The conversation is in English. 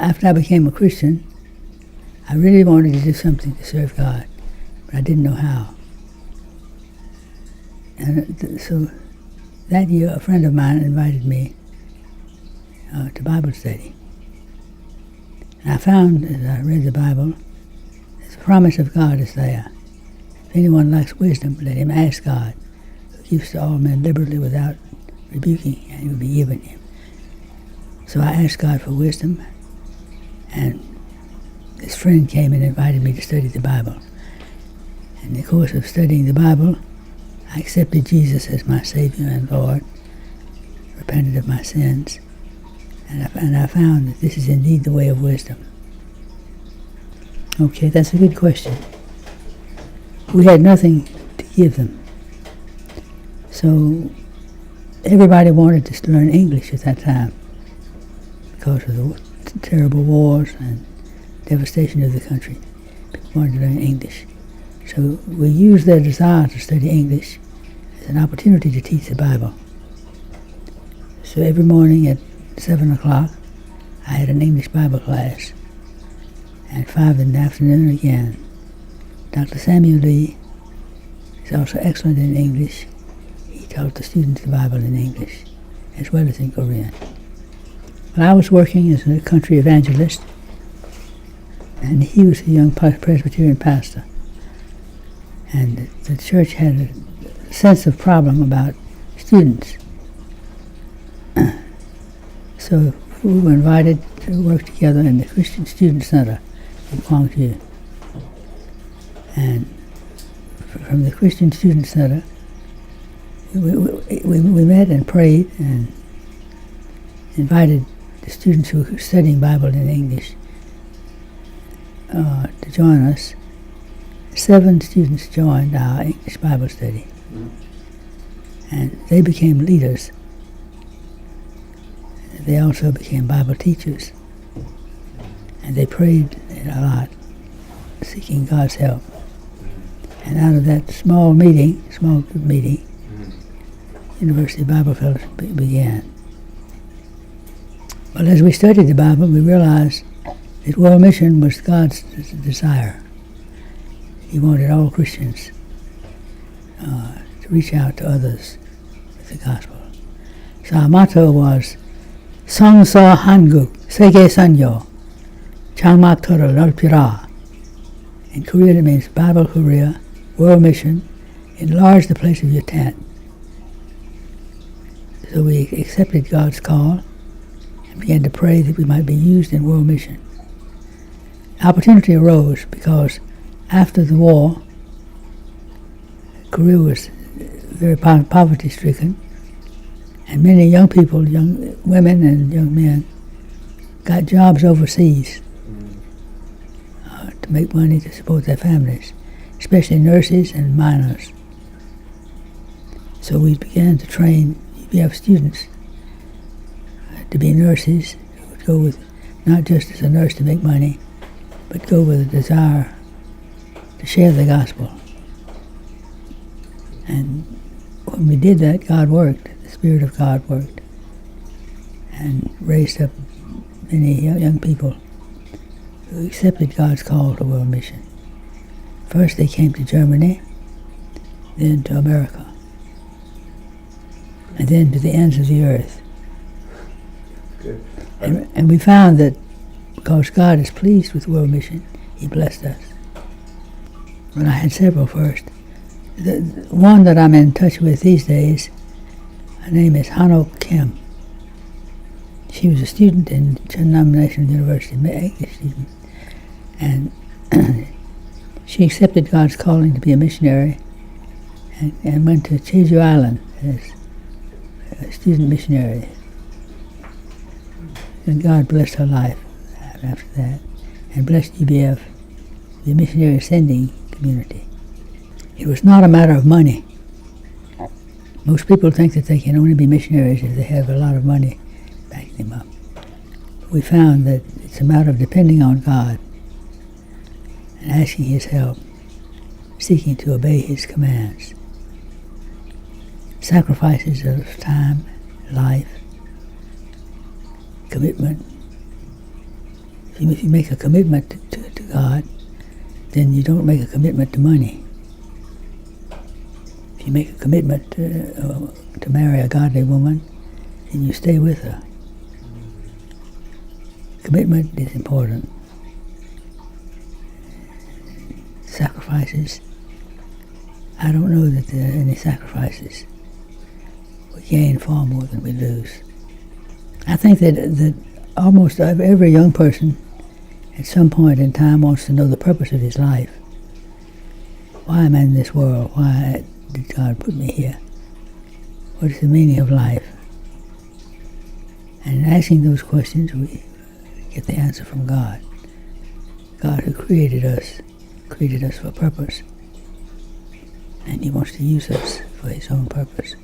after I became a Christian, I really wanted to do something to serve God, but I didn't know how. And so that year, a friend of mine invited me to Bible study. And I found, as I read the Bible, the promise of God is there. If anyone lacks wisdom, let him ask God, who gives to all men liberally without rebuking, and it will be given him. So I asked God for wisdom, and this friend came and invited me to study the Bible. In the course of studying the Bible, I accepted Jesus as my Savior and Lord, repented of my sins, and I found that this is indeed the way of wisdom. Okay, that's a good question. We had nothing to give them. So everybody wanted to learn English at that time because of the terrible wars and devastation of the country. People wanted to learn English. So we used their desire to study English as an opportunity to teach the Bible. So every morning at 7 o'clock, I had an English Bible class. And 5 in the afternoon again. Dr. Samuel Lee is also excellent in English. He taught the students the Bible in English, as well as in Korean. Well, I was working as a country evangelist, and he was a young Presbyterian pastor. And the church had a sense of problem about students. So we were invited to work together in the Christian Student Center in Gwangju. And from the Christian Student Center, we met and prayed and invited the students who were studying Bible in English to join us. 7 students joined our English Bible study, and they became leaders. They also became Bible teachers, and they prayed a lot, seeking God's help. And out of that small group meeting, University Bible Fellowship began. Well, as we studied the Bible, we realized that world mission was God's desire. He wanted all Christians to reach out to others with the gospel. So our motto was Songso Hanguk Sege Sanyo Changmak Toro Lolpira. In Korean it means Bible Korea, world mission, enlarge the place of your tent. So we accepted God's call and began to pray that we might be used in world mission. Opportunity arose because after the war, Korea was very poverty-stricken, and many young people, young women and young men, got jobs overseas to make money to support their families, especially nurses and miners. So we began to train UBF students to be nurses who would go with, not just as a nurse to make money, but go with a desire to share the gospel. And when we did that, God worked. The Spirit of God worked and raised up many young people who accepted God's call to world mission. First they came to Germany, then to America, and then to the ends of the earth. And we found that because God is pleased with world mission, He blessed us. Well, I had several first. The one that I'm in touch with these days, her name is Hanok Kim. She was a student in Cheonnam National University, English student, and she accepted God's calling to be a missionary and went to Jeju Island as a student missionary. And God blessed her life after that, and blessed UBF, the missionary sending community. It was not a matter of money. Most people think that they can only be missionaries if they have a lot of money backing them up. We found that it's a matter of depending on God and asking His help, seeking to obey His commands. Sacrifices of time, life, commitment, If you make a commitment to God, then you don't make a commitment to money. If you make a commitment to marry a godly woman, then you stay with her. Commitment is important. Sacrifices, I don't know that there are any sacrifices. We gain far more than we lose. I think that almost every young person at some point in time wants to know the purpose of his life. Why am I in this world? Why did God put me here? What is the meaning of life? And in asking those questions, we get the answer from God. God who created us for a purpose. And he wants to use us for his own purpose.